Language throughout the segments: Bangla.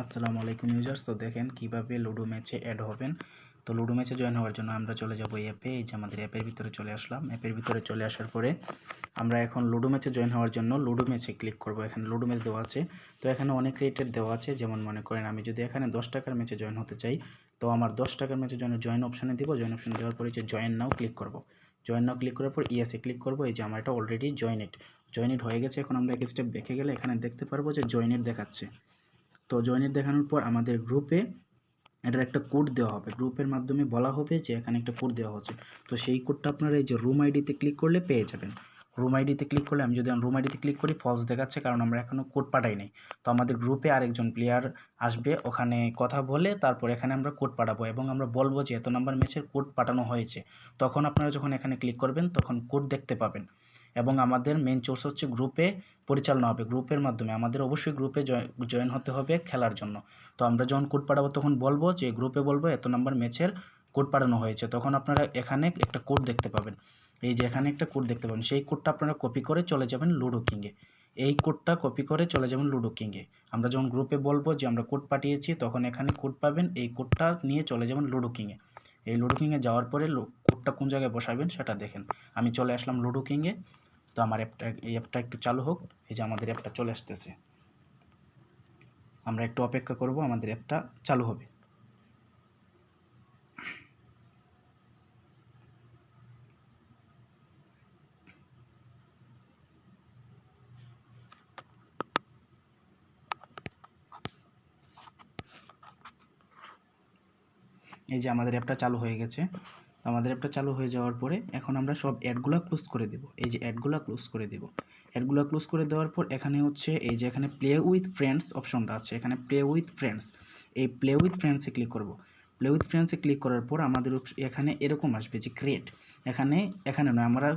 আসসালামু আলাইকুম ইউজার্স। তো দেখেন কিভাবে লুডো ম্যাচে অ্যাড হবেন। তো লুডো ম্যাচে জয়েন হওয়ার জন্য আমরা চলে যাব অ্যাপে। এই যে আমাদের অ্যাপের ভিতরে চলে আসলাম। অ্যাপের ভিতরে চলে আসার পরে আমরা এখন লুডো ম্যাচে জয়েন হওয়ার জন্য লুডো ম্যাচে ক্লিক করব। এখানে লুডো ম্যাচ দেওয়া আছে। তো এখানে অনেক রেটেড দেওয়া আছে, যেমন মনে করেন আমি যদি এখানে 10 টাকার ম্যাচে জয়েন হতে চাই, তো আমার 10 টাকার ম্যাচে জয়েন অপশানে দিব। জয়েন অপশানে দেওয়ার পরে যে জয়েন নাও ক্লিক করব। জয়েন নাও ক্লিক করার পর ইয়েসে ক্লিক করব। এই যে আমার এটা অলরেডি জয়েন ইট হয়ে গেছে। এখন আমরা এক স্টেপ দেখে গেলে এখানে দেখতে পারবো যে জয়েন ইট দেখাচ্ছে। তো জয়েন ইট দেখানোর পর আমাদের গ্রুপে এটার একটা কোড দেওয়া হবে। গ্রুপের মাধ্যমে বলা হবে যে এখানে একটা কোড দেওয়া হচ্ছে। তো সেই কোডটা আপনারা এই যে রুম আইডিতে ক্লিক করলে পেয়ে যাবেন। রুম আইডিতে ক্লিক করলে আমি যদি রুম আইডিতে ক্লিক করি ফলস দেখাচ্ছে, কারণ আমরা এখনও কোড পাঠাই নাই। তো আমাদের গ্রুপে আরেকজন প্লেয়ার আসবে, ওখানে কথা বলে তারপর এখানে আমরা কোড পাঠাবো এবং আমরা বলবো যে এত নাম্বার ম্যাচের কোড পাঠানো হয়েছে। তখন আপনারা যখন এখানে ক্লিক করবেন তখন কোড দেখতে পাবেন। এবং আমাদের মেন সোর্স হচ্ছে গ্রুপে পরিচালনা হবে। গ্রুপের মাধ্যমে আমাদের অবশ্যই গ্রুপে জয়েন হতে হবে খেলার জন্য। তো আমরা যখন কোড পাঠাবো তখন বলবো যে গ্রুপে বলবো এত নাম্বার ম্যাচের কোড পাঠানো হয়েছে। তখন আপনারা এখানে একটা কোড দেখতে পাবেন। এই যে এখানে একটা কোড দেখতে পাবেন, সেই কোডটা আপনারা কপি করে চলে যাবেন লুডো কিংয়ে। এই কোডটা কপি করে চলে যাবেন লুডো কিংয়ে। আমরা যখন গ্রুপে বলবো যে আমরা কোড পাঠিয়েছি তখন এখানে কোড পাবেন, এই কোডটা নিয়ে চলে যাবেন লুডো কিংয়ে। এই লুডো কিংয়ে যাওয়ার পরে কোডটা কোন জায়গায় বসাবেন সেটা দেখেন। আমি চলে আসলাম লুডো কিংয়ে। তো আমার এই অ্যাপটা একটু চালু হোক। এই যে আমাদের অ্যাপটা চলে আসতেছে, আমরা একটু অপেক্ষা করব, আমাদের অ্যাপটা চালু হবে। এই যে আমাদের অ্যাপটা চালু হয়ে গেছে। আমাদের অ্যাপটা চালু হয়ে যাওয়ার পরে এখন আমরা সব অ্যাডগুলো ক্লোজ করে দেব। এই যে অ্যাডগুলো ক্লোজ করে দেব। অ্যাডগুলো ক্লোজ করে দেওয়ার পর এখানে হচ্ছে এই যে এখানে প্লে উইথ ফ্রেন্ডস অপশনটা আছে, এখানে প্লে উইথ ফ্রেন্ডস, এই প্লে উইথ ফ্রেন্ডসে ক্লিক করব। প্লে উইথ ফ্রেন্ডসে ক্লিক করার পর আমাদের এখানে এরকম আসবে যে ক্রিয়েট। এখানে নয়, আমরা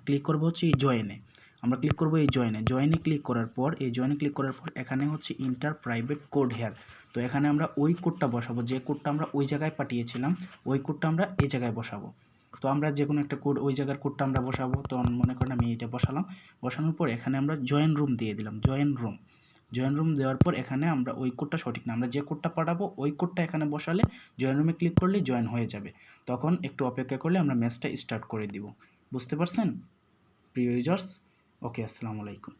ক্লিক করব হচ্ছে এই জয়েনে। আমরা ক্লিক করব এই জয়েনে ক্লিক করার পর এখানে হচ্ছে ইন্টার প্রাইভেট কোড হেয়ার। তো এখানে আমরা ওই কোডটা বসাবো, যে কোডটা আমরা ওই জায়গায় পাঠিয়েছিলাম ওই কোডটা আমরা এই জায়গায় বসাবো। তো আমরা যে কোনো একটা কোড, ওই জায়গার কোডটা আমরা বসাবো। তো মনে করেন আমি এটা বসালাম। বসানোর পর এখানে আমরা জয়েন রুম দিয়ে দিলাম, জয়েন রুম দেওয়ার পর এখানে আমরা ওই কোডটা সঠিক না, আমরা যে কোডটা পাঠাবো ওই কোডটা এখানে বসালে জয়েন রুমে ক্লিক করলেই জয়েন হয়ে যাবে। তখন একটু অপেক্ষা করলে আমরা ম্যাচটা স্টার্ট করে দিব। বুঝতে পারছেন প্রিয় ইউজার্স? ওকে, আসসালামু আলাইকুম।